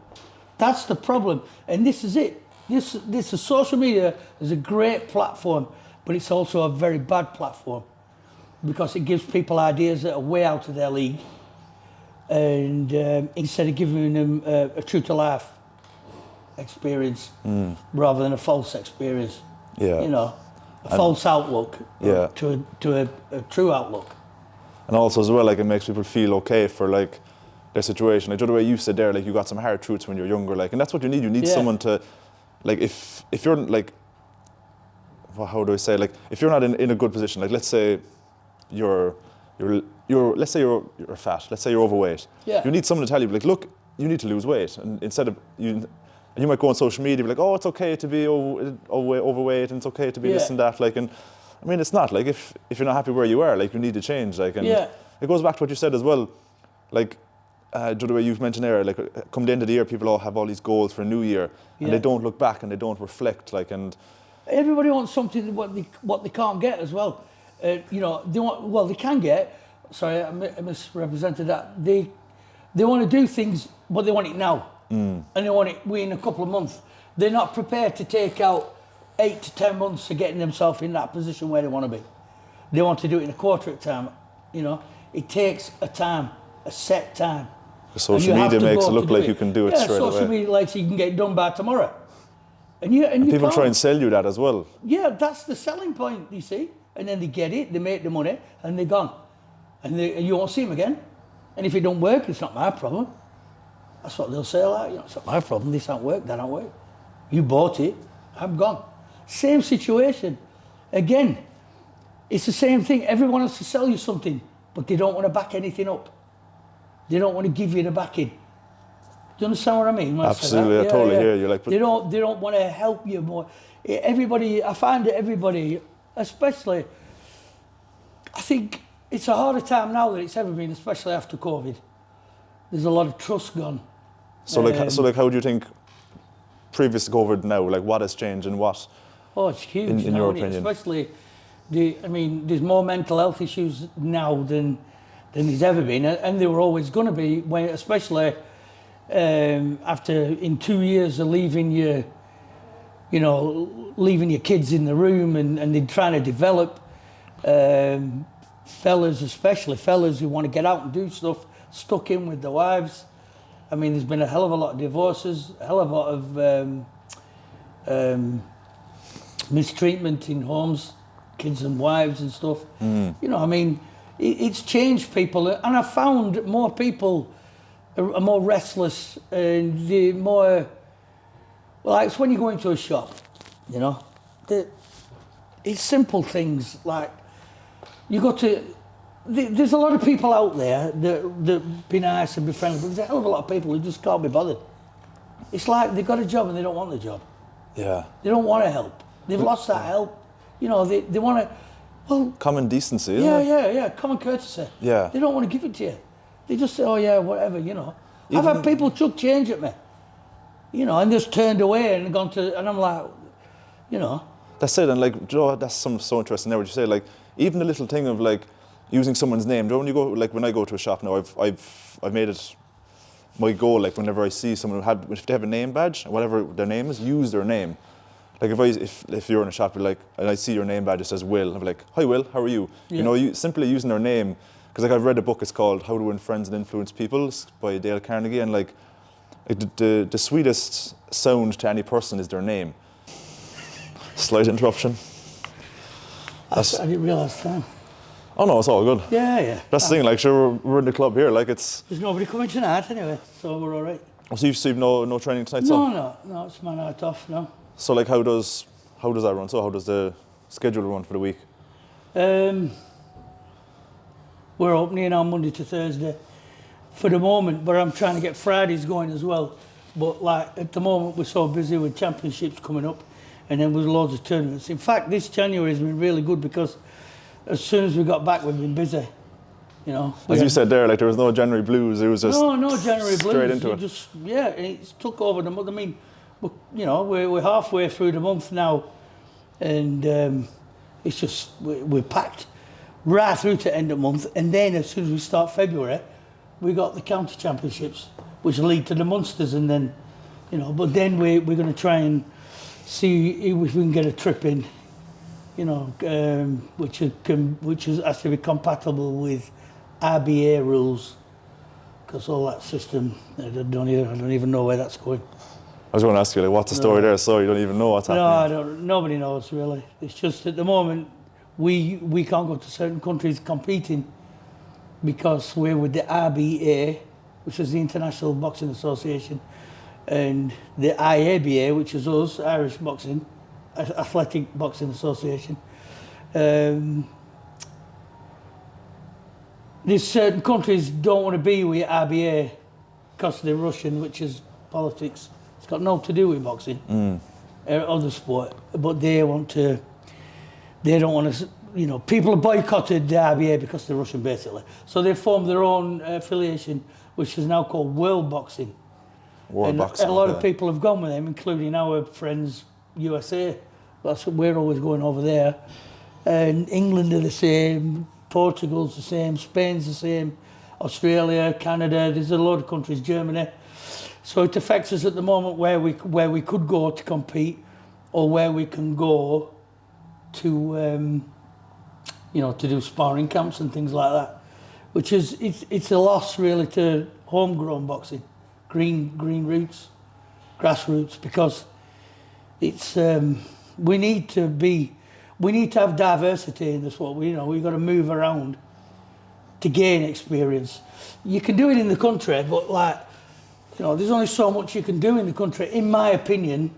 That's the problem. And this is it. This is social media is a great platform, but it's also a very bad platform, because it gives people ideas that are way out of their league, and instead of giving them a true to life experience rather than a false experience. Yeah. You know, a false outlook to a true outlook. And also as well, like, it makes people feel okay for like their situation. Like the way you said there, like, you got some hard truths when you're younger, like, and that's what you need. You need someone to, like, if you're like, well, how do I say, like, if you're not in a good position, like, let's say let's say you're fat, let's say you're overweight. Yeah. You need someone to tell you, like, look, you need to lose weight, and instead of you might go on social media, be like, oh, it's okay to be overweight, and it's okay to be this and that, like, and I mean, it's not, like, if you're not happy where you are, like, you need to change, like, and it goes back to what you said as well, like, the way you've mentioned there, like, come the end of the year, people all have all these goals for a new year, and they don't look back and they don't reflect, like, and everybody wants something what they can't get as well. You know, they can get. Sorry, I misrepresented that. They want to do things, but they want it now, and they want it within a couple of months. They're not prepared to take out 8 to 10 months to getting themselves in that position where they want to be. They want to do it in a quarter of time. You know, it takes a set time. Social media makes it look like you can do it straight away. Social media likes you can get it done by tomorrow. And people try and sell you that as well. Yeah, that's the selling point, you see. And then they get it, they make the money, and they're gone. And you won't see them again. And if it don't work, it's not my problem. That's what they'll say, like, you know, it's not my problem, this don't work, that don't work. You bought it, I'm gone. Same situation. Again, it's the same thing. Everyone wants to sell you something, but they don't want to back anything up. They don't want to give you the backing. you understand what I mean? When Absolutely, I say that? I totally hear you. Like, They don't want to help you more. Everybody, I find that everybody, especially, I think it's a harder time now than it's ever been, especially after COVID. There's a lot of trust gone. so like, how do you think previous to COVID now, like what has changed and what? Oh, it's huge in now, your isn't it? opinion? Especially, there's more mental health issues now than there's ever been, and there were always going to be, especially after in 2 years of leaving your kids in the room and they're trying to develop, fellas who want to get out and do stuff, stuck in with their wives. I mean, there's been a hell of a lot of divorces, a hell of a lot of mistreatment in homes, kids and wives and stuff. I mean, it's changed people, and I've found more people are more restless and the more, like, it's when you go into a shop, it's simple things like you go to. There's a lot of people out there that be nice and be friendly, but there's a hell of a lot of people who just can't be bothered. It's like they've got a job and they don't want the job. Yeah. They don't want to help. They've lost that help. They want to, well... Common decency, Yeah, common courtesy. Yeah. They don't want to give it to you. They just say, oh yeah, whatever, I've had people chuck change at me, and just turned away and gone to, and I'm like, That's it, and like, that's so interesting there what you say, like, even the little thing of like, using someone's name. When you go, like when I go to a shop now, I've made it my goal. Like whenever I see someone if they have a name badge, whatever their name is, use their name. Like if you're in a shop, you're like, and I see your name badge, it says Will. I'm like, hi Will, how are you? Yeah. You simply using their name. Because like I've read a book, it's called How to Win Friends and Influence People by Dale Carnegie, and like the sweetest sound to any person is their name. Slight interruption. I didn't realise that. Oh no, it's all good. Yeah. That's the thing, like sure we're in the club here, like it's... There's nobody coming tonight anyway, so we're all right. Oh, so you've no training tonight, No, it's my night off, no. So like how does that run? So how does the schedule run for the week? We're opening on Monday to Thursday for the moment, but I'm trying to get Fridays going as well. But like at the moment we're so busy with championships coming up and then with loads of tournaments. In fact, this January has been really good because as soon as we got back, we've been busy. As you said there, like there was no January blues. It was just no January blues. Straight into it. It's took over the month. I mean, we're halfway through the month now, and it's just we're packed right through to end of month. And then as soon as we start February, we got the county championships, which lead to the Munsters, and then But then we're going to try and see if we can get a trip in. Which has to be compatible with RBA rules, because all that system, I don't even know where that's going. I was going to ask you, like, what's the story there? So you don't even know what's happening? No, nobody knows really. It's just at the moment we can't go to certain countries competing because we're with the RBA, which is the International Boxing Association, and the IABA, which is us, Irish Boxing Athletic Boxing Association. These certain countries don't want to be with RBA because they're Russian, which is politics. It's got nothing to do with boxing, other sport. But they don't want to, people have boycotted the RBA because they're Russian, basically. So they formed their own affiliation, which is now called World Boxing. World Boxing. A lot of people have gone with them, including our friends, USA. We're always going over there. And England are the same, Portugal's the same, Spain's the same, Australia, Canada, there's a lot of countries, Germany. So it affects us at the moment where we could go to compete or where we can go to to do sparring camps and things like that. Which is it's a loss really to homegrown boxing, green roots, grassroots, because it's we need to have diversity in the sport. We've got to move around to gain experience. You can do it in the country, but there's only so much you can do in the country, in my opinion,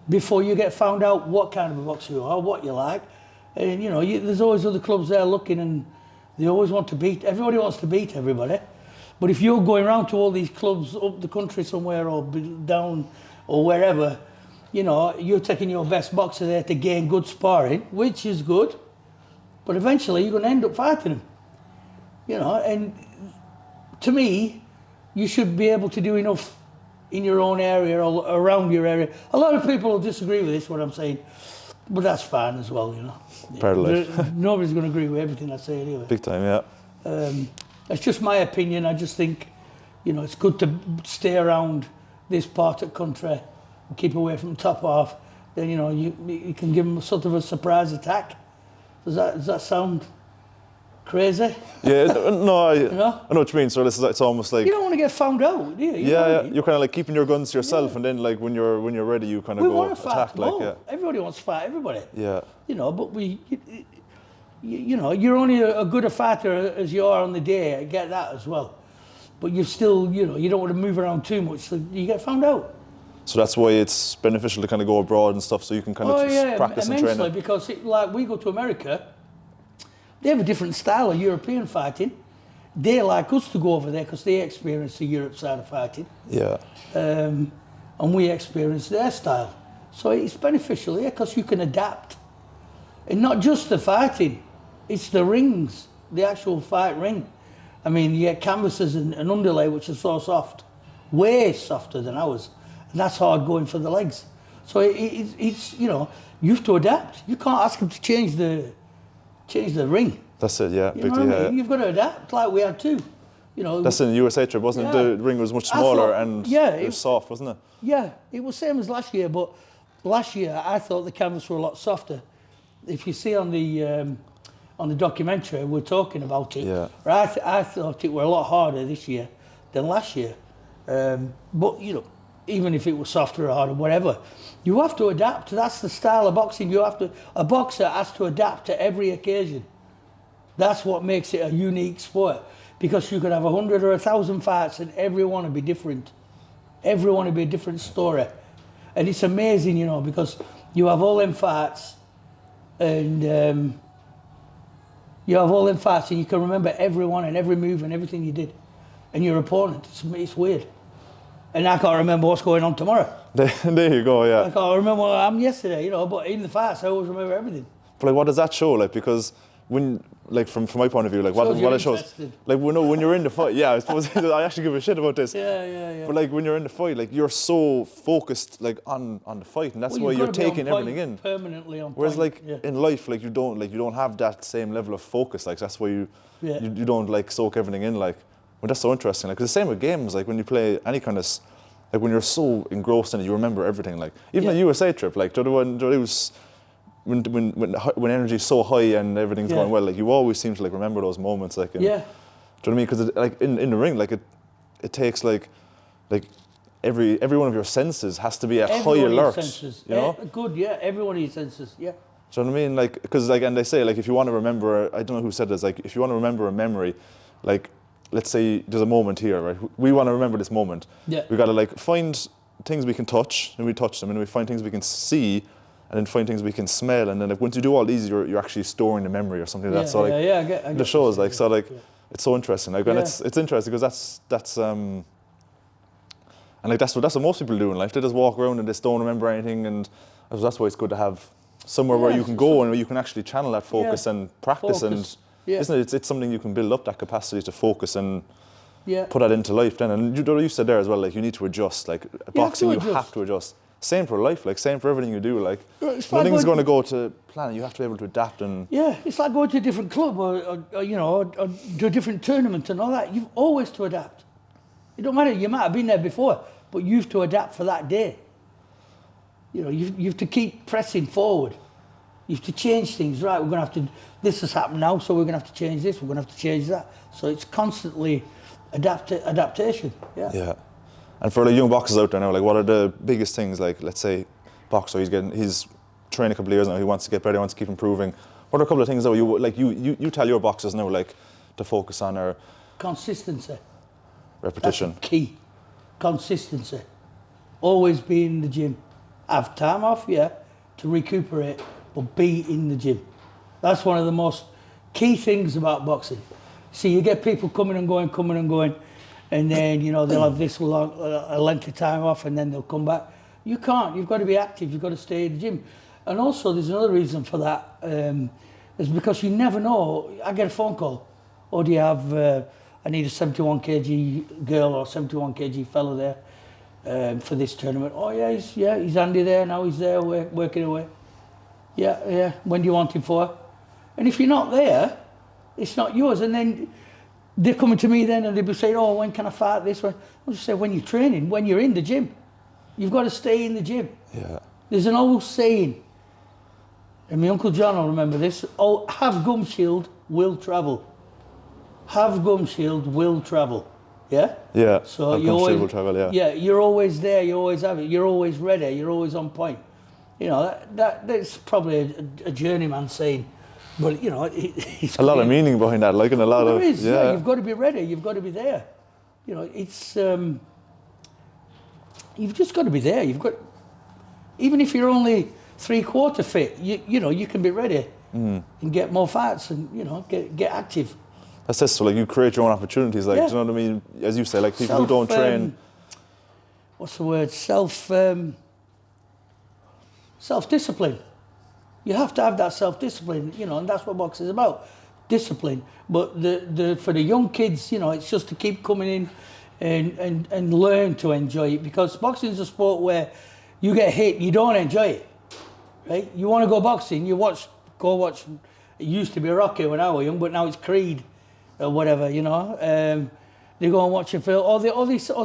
before you get found out what kind of a boxer you are, what you like. And there's always other clubs there looking, and they always want to beat. Everybody wants to beat everybody, But if you're going around to all these clubs up the country somewhere or down or wherever, you know, you're taking your best boxer there to gain good sparring, which is good. But eventually you're going to end up fighting him. You know, and to me, you should be able to do enough in your own area or around your area. A lot of people will disagree with this, what I'm saying, but that's fine as well, you know. Part of life. Nobody's going to agree with everything I say anyway. Big time, yeah. That's just my opinion. I just think, you know, it's good to stay around this part of the country and keep away from the top half. Then, you know, you can give them sort of a surprise attack. Does that sound crazy? Yeah, no, You know? I know what you mean. So it's almost like You don't want to get found out, do you? You know what I yeah, mean? you're kind of like keeping your guns to yourself, and then like when you're ready, you kind of We go want to fight attack. them Like all. yeah, Everybody wants to fight everybody. yeah, You know, but you know, you're only a good a fighter as you are on the day. I get that as well. But you're still, you know, you don't want to move around too much, so you get found out. So that's why it's beneficial to kind of go abroad and stuff, so you can kind of just practice and train. Immensely, because like we go to America, they have a different style of European fighting. They like us to go over there because they experience the Europe side of fighting. Yeah, And we experience their style. So it's beneficial, yeah, because you can adapt. And not just the fighting, it's the rings, the actual fight ring. I mean, you get canvases and underlay, which are so soft, way softer than ours. And that's hard going for the legs. So it's you know, you have to adapt. You can't ask them to change the ring. that's it. Yeah, You know what I mean? You've got to adapt like we had to. You know, That's in the USA trip, wasn't it? Yeah. The ring was much I smaller thought- and yeah, it was soft, wasn't it? yeah, it was same as last year, but last year I thought the canvas were a lot softer. If you see on the documentary, we're talking about it. Yeah. I thought it were a lot harder this year than last year. But you know, even if it was softer or harder, whatever, you have to adapt. That's the style of boxing. A boxer has to adapt to every occasion. That's what makes it a unique sport, because you could have 100 or 1,000 fights and every one would be different. Every one would be a different story. And it's amazing, you know, because you have all them fights and you can remember everyone and every move and everything you did. And your opponent, it's weird. And I can't remember what's going on tomorrow. There you go. I Yeah. can't remember what happened yesterday, you know, but in the fights I always remember everything. But like, what does that show? Like, because when, like, from my point of view, like, Shows what you're it shows, interested. like, when you're in the fight, yeah, I suppose I actually give a shit about this. Yeah. But like, when you're in the fight, like, you're so focused, like, on the fight, and that's Well, why you've you're gotta be on taking point, everything in. permanently on Whereas, point. like, Yeah. in life, like, you don't have that same level of focus. Like, that's why you don't like soak everything in. Like, well, that's so interesting. Like, 'cause the same with games. Like, when you play any kind of, like, when you're so engrossed in it, you remember everything. Like, even the USA trip, like, it was. When energy's so high and everything's going well, like, you always seem to like remember those moments, like, and, Yeah. do you know what I mean? Because like in the ring, like it takes like every one of your senses has to be at Every high one of your alert, senses. you know? Good, yeah. Every one of your senses, yeah. Do you know what I mean? Like, because like, and they say like if you want to remember, I don't know who said this, like if you want to remember a memory, like let's say there's a moment here, right? We want to remember this moment. Yeah. We got to like find things we can touch, and we touch them, and we find things we can see. And then find things we can smell, and then like once you do all these, you're actually storing the memory or something like that. So like, I get the shows like so like it's so interesting. Like, and Yeah. it's interesting because that's and like that's what most people do in life. They just walk around and they don't remember anything, and that's why it's good to have somewhere where you can go and where you can actually channel that focus and practice. Focus. And isn't it? It's something you can build up that capacity to focus and Yeah. put that into life. Then, and you said there as well, like you need to adjust. Like boxing, you adjust. have to adjust. Same for life, like same for everything you do. Like It's like nothing's going- going to go to plan. You have to be able to adapt and. Yeah, it's like going to a different club or you know, or to a different tournament and all that. You've always to adapt. It don't matter, you might have been there before, but you have to adapt for that day. You know, you have to keep pressing forward. You have to change things, right? We're going to have to, this has happened now, so we're going to have to change this, we're going to have to change that. So it's constantly adaptation, yeah. Yeah. And for the young boxers out there now, like what are the biggest things, like let's say boxer, he's trained a couple of years now, he wants to get better, he wants to keep improving. What are a couple of things that you tell your boxers now, like to focus on or Consistency. repetition? That's key. Consistency. Always be in the gym. Have time off, yeah, to recuperate, but be in the gym. That's one of the most key things about boxing. See, you get people coming and going, and then, you know, they'll have this long, a length of time off, and then they'll come back. You can't. You've got to be active. You've got to stay in the gym. And also, there's another reason for that, is because you never know. I get a phone call, or do you have, I need a 71 kg girl or 71 kg fellow there for this tournament. Oh, yeah, he's Andy there now. He's there working away. Yeah. When do you want him for? And if you're not there, it's not yours. And then they're coming to me then, and they'll be saying, oh, when can I fight this one? I'll just say, when you're training, when you're in the gym. You've got to stay in the gym. Yeah. There's an old saying, and my Uncle John will remember this, oh, have gum shield, will travel. Have gum shield, will travel. Yeah? Yeah. So you always will travel, yeah. Yeah, you're always there, you always have it, you're always ready, you're always on point. You know, that's probably a journeyman saying, but you know, it's a lot of meaning behind that, like, and a lot of... There is, yeah, you've got to be ready, you've got to be there. You know, it's... you've just got to be there. You've got, even if you're only 3/4 fit, you know, you can be ready and get more fights and, you know, get active. That's just so, like, you create your own opportunities, like, do you know what I mean? As you say, like, people who don't train. What's the word? Self-discipline. You have to have that self-discipline, you know, and that's what boxing is about, discipline. But for the young kids, you know, it's just to keep coming in and learn to enjoy it, because boxing is a sport where you get hit, you don't enjoy it, right? You want to go boxing, go watch. It used to be Rocky when I was young, but now it's Creed or whatever, you know. They go and watch a film, or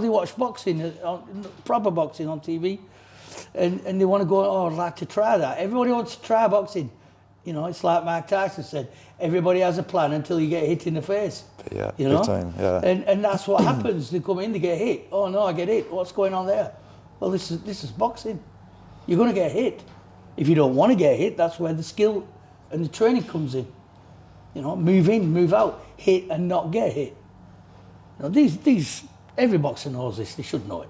they watch boxing, proper boxing on TV, and they want to go. Oh, I'd like to try that. Everybody wants to try boxing. You know, it's like Mike Tyson said, everybody has a plan until you get hit in the face. Yeah, you know? big time, yeah. And that's what happens. They come in, they get hit. Oh no, I get hit. What's going on there? Well, this is boxing. You're going to get hit. If you don't want to get hit, that's where the skill and the training comes in. You know, move in, move out, hit and not get hit. You know, every boxer knows this. They should know it.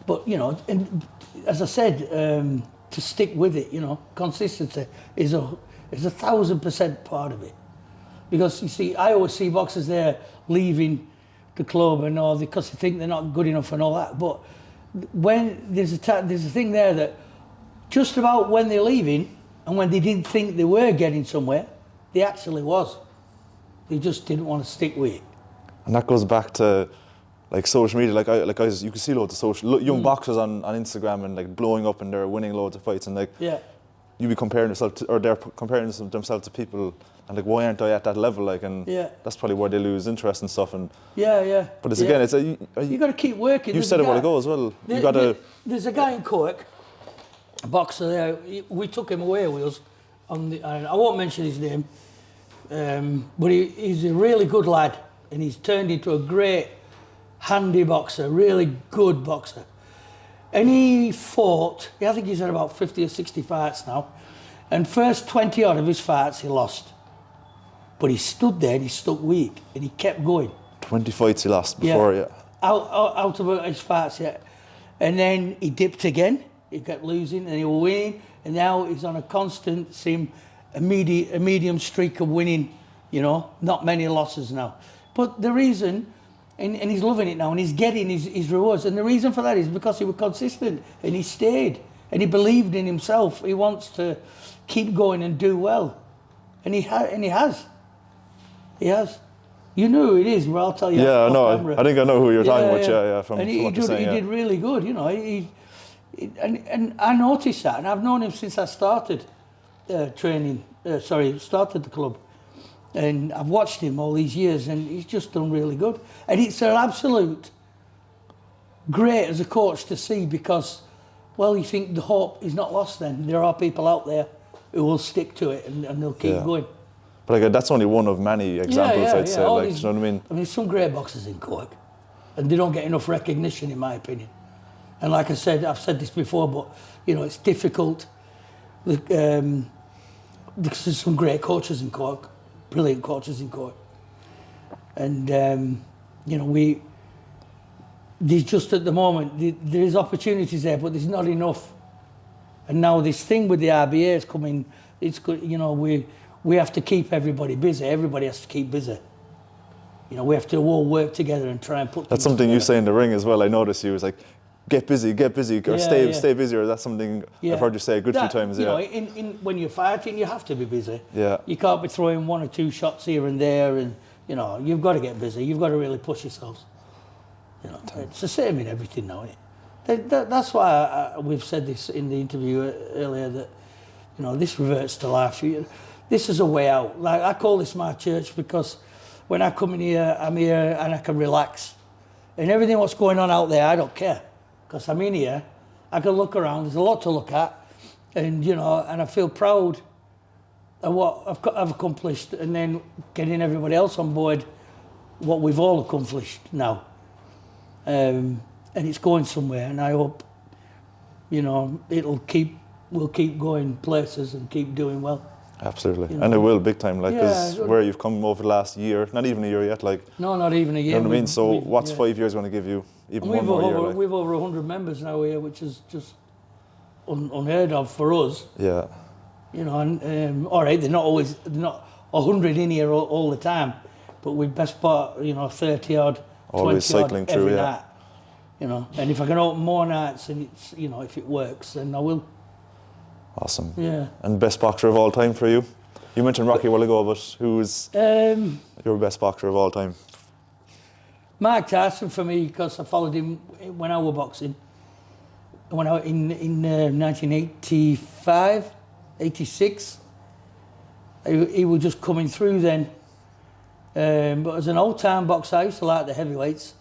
But you know, and as I said. To stick with it, you know, consistency is a 1000% part of it. Because you see, I always see boxers there leaving the club and all because they think they're not good enough and all that. But when there's a thing there that just about when they're leaving and when they didn't think they were getting somewhere, they actually was. They just didn't want to stick with it. And that goes back to, like, social media, you can see loads of young boxers on Instagram and, like, blowing up and they're winning loads of fights, and, like, you be comparing yourself to, or they're comparing themselves to people, and, like, why aren't I at that level, like, and that's probably where they lose interest and stuff. And but it's again, it's you got to keep working. You said it while ago as well. You got to. There's a guy in Cork, a boxer there. We took him away with us I won't mention his name, but he's a really good lad, and he's turned into a great, handy boxer, really good boxer. And he fought, I think he's had about 50 or 60 fights now, and first 20 odd of his fights he lost. But he stood there and he stuck weak and he kept going. 20 fights he lost before, Out of his fights, And then he dipped again, he kept losing and he was winning, and now he's on a constant, a medium streak of winning, you know, not many losses now. But the reason, and he's loving it now, and he's getting his rewards. And the reason for that is because he was consistent, and he stayed, and he believed in himself. He wants to keep going and do well, and he has. You know who it is, well, I'll tell you. Yeah, I know. I think I know who you're talking about. Yeah. From and what you're saying, he did really good. You know, and I noticed that, and I've known him since I started started the club. And I've watched him all these years, and he's just done really good. And it's an absolute great as a coach to see, because, well, you think the hope is not lost then. There are people out there who will stick to it and they'll keep going. But again, that's only one of many examples, I'd say. Like, you know what I mean? I mean, some great boxers in Cork, and they don't get enough recognition, in my opinion. And like I said, I've said this before, but, you know, it's difficult because there's some great coaches in Cork. Brilliant coaches in Cork, and you know, there's just at the moment there's opportunities there, but there's not enough. And now this thing with the RBA is coming. It's good, you know. We have to keep everybody busy. Everybody has to keep busy, You know, we have to all work together and try and put. That's things something you together. say in the ring as well. I noticed you was like, get busy, or stay busy. Or that's something I've heard you say a good few times. You Yeah. know, when you're fighting, you have to be busy. Yeah. You can't be throwing 1 or 2 shots here and there, and you know, you've got to get busy. You've got to really push yourselves. You know, it's the same in everything now, isn't it? That's why we've said this in the interview earlier, that you know, this reverts to life. This is a way out. Like, I call this my church, because when I come in here, I'm here and I can relax. And everything what's going on out there, I don't care, because I'm in here. I can look around. There's a lot to look at, and you know, and I feel proud of what I've accomplished, and then getting everybody else on board what we've all accomplished now. And it's going somewhere, and I hope, you know, we'll keep going places and keep doing well. Absolutely, You know? and it will big time. Like, Yeah, because where you've come over the last year, not even a year yet. Like, No, not even a year. you know what I mean? So what's yeah. 5 years going to give you? Even one more year. Like. We've over 100 members now here, which is just unheard of for us. Yeah. You know, and all right, they're not 100 in here all the time, but we best part, you know, 30 odd, Always 20 cycling odd through, every yeah. night. You know, and if I can open more nights, and it's, you know, if it works, then I will. Awesome. Yeah. And best boxer of all time for you? You mentioned Rocky a while ago, but who's your best boxer of all time? Mike Tyson for me, because I followed him when I was boxing. When I in 1985, 86, he was just coming through then. But as an old-time boxer, I used to like the heavyweights.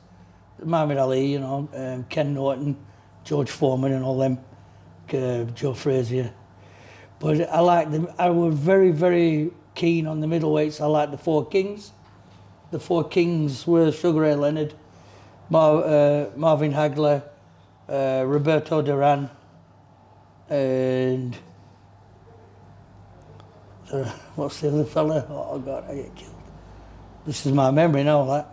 Muhammad Ali, you know, Ken Norton, George Foreman and all them, Joe Frazier. But I liked them. I was very, very keen on the middleweights. I liked the Four Kings. The Four Kings were Sugar Ray Leonard, Marvin Hagler, Roberto Duran, and what's the other fella? Oh God, I get killed. This is my memory now. Like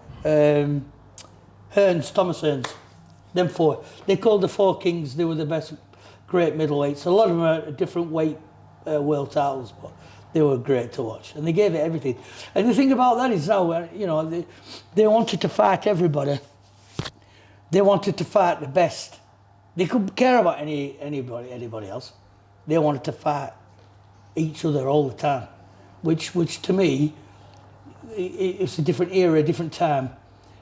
Thomas Hearns. Them four. They called the Four Kings. They were the best, great middleweights. A lot of them are different weight world titles, but they were great to watch, and they gave it everything. And the thing about that is now, you know, they wanted to fight everybody. They wanted to fight the best. They couldn't care about anybody else. They wanted to fight each other all the time, which to me, it's a different era, a different time,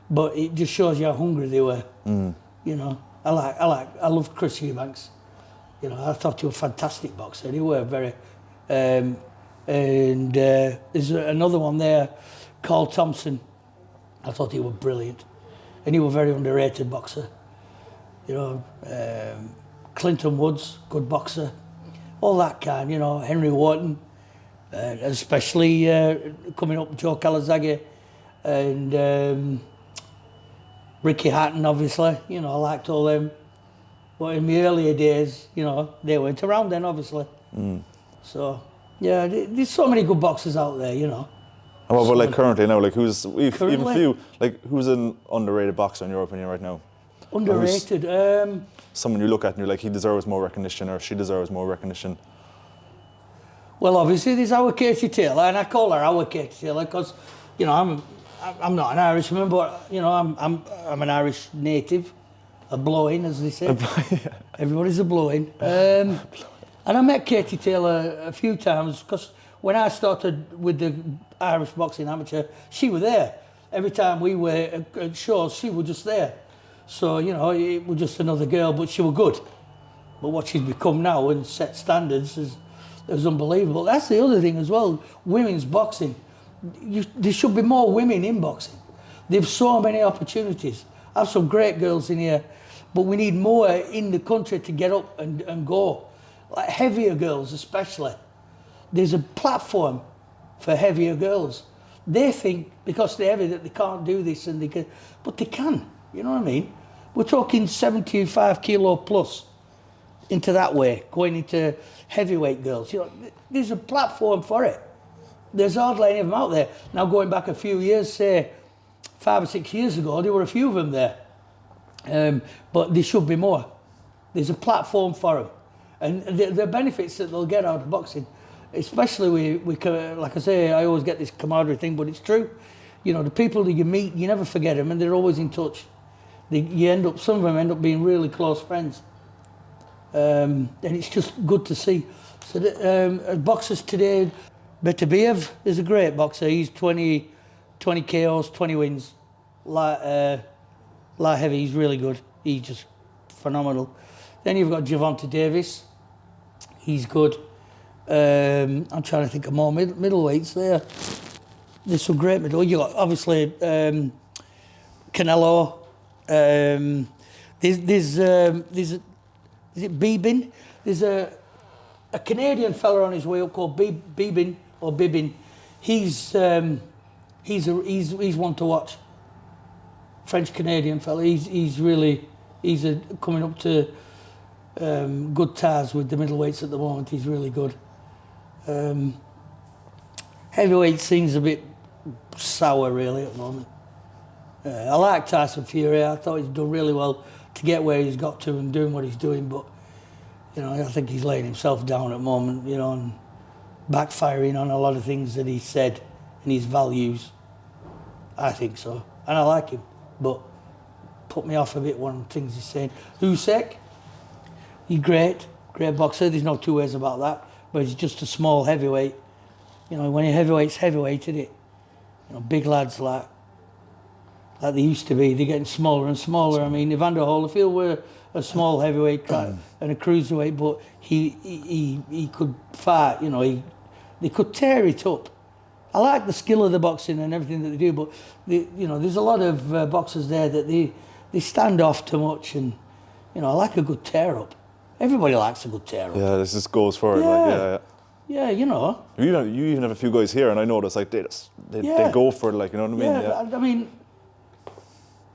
but it just shows you how hungry they were. You know, I love Chris Eubanks. You know, I thought he was a fantastic boxer. He were very, and there's another one there, Carl Thompson. I thought he was brilliant, and he was a very underrated boxer. You know, Clinton Woods, good boxer, all that kind. You know, Henry Wharton, especially coming up, Joe Calzaghe, and Ricky Hatton, obviously. You know, I liked all them. But in the earlier days, you know, they weren't around then, obviously. So, yeah, there's so many good boxers out there, you know. And what about like currently now? Like who's even for Currently? you? Like who's an underrated boxer in your opinion right now? Underrated. Someone you look at and you're like, he deserves more recognition or she deserves more recognition. Well, obviously, there's our Katie Taylor, and I call her our Katie Taylor because, you know, I'm not an Irishman, but you know, I'm an Irish native, a blow-in, as they say. Everybody's a blow-in. And I met Katie Taylor a few times because when I started with the Irish boxing amateur, she was there. Every time we were at shows, she was just there. So, you know, it was just another girl, but she was good. But what she's become now and set standards is unbelievable. That's the other thing as well, women's boxing. There should be more women in boxing. There's so many opportunities. I have some great girls in here, but we need more in the country to get up and go. Like heavier girls especially. There's a platform for heavier girls. They think because they're heavy that they can't do this, and but they can, you know what I mean? We're talking 75 kilo plus into that way, going into heavyweight girls. You know, there's a platform for it. There's hardly any of them out there. Now going back a few years, say 5 or 6 years ago, there were a few of them there. But there should be more. There's a platform for them. And the benefits that they'll get out of boxing, especially we like I say, I always get this camaraderie thing, but it's true. you know, the people that you meet, you never forget them, and they're always in touch. Some of them end up being really close friends. And it's just good to see. So boxers today, Betabiev is a great boxer. He's 20 KOs, 20 wins. Light heavy, he's really good. He's just phenomenal. Then you've got Gervonta Davis. He's good. I'm trying to think of more middleweights there. There's some great middle. You got obviously Canelo. Is it Bibin? There's a Canadian fella on his way up called Bibin or Bibin. He's one to watch. French Canadian fella. He's coming up to good ties with the middleweights at the moment. He's really good. Heavyweight seems a bit sour really at the moment. I like Tyson Fury. I thought he's done really well to get where he's got to and doing what he's doing, but you know, I think he's laying himself down at the moment, you know, and backfiring on a lot of things that he said and his values. I think so. And I like him, but put me off a bit one of the things he's saying. Usyk, he's great boxer, there's no two ways about that, but he's just a small heavyweight. You know, when you're heavyweight's heavyweight, isn't it? You know, big lads like they used to be, they're getting smaller and smaller. I mean, Evander Holyfield were a small heavyweight and a cruiserweight, but he could fight, you know, they could tear it up. I like the skill of the boxing and everything that they do, but you know, there's a lot of boxers there that they stand off too much, and you know, I like a good tear up. Everybody likes a good tear up. Yeah, this just goes for it. Yeah. Like, yeah. Yeah, you know. You even have a few guys here, and I notice like they go for it, like, you know what I mean? Yeah, I mean,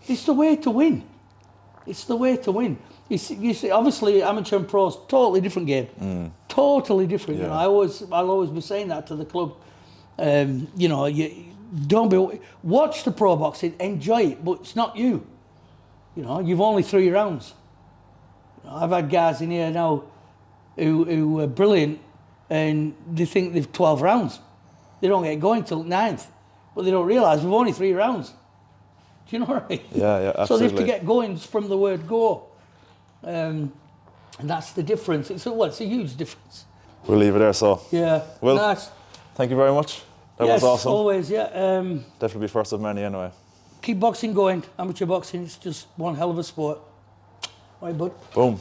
it's the way to win. It's the way to win. You see, obviously, amateur and pros, totally different game. Totally different. Yeah. You know, I'll always be saying that to the club. You know, watch the pro boxing, enjoy it, but it's not you. You know, you've only 3 rounds. You know, I've had guys in here now who are brilliant, and they think they've 12 rounds. They don't get going till 9th, but they don't realise we've only 3 rounds. Do you know what I mean? Yeah, absolutely. So they have to get going from the word go. And that's the difference. It's a huge difference. We'll leave it there, so. Yeah, Well, nice. thank you very much. That Yes, was awesome. always, yeah. Definitely be first of many anyway. Keep boxing going. Amateur boxing, it's just one hell of a sport. All right, bud. Boom.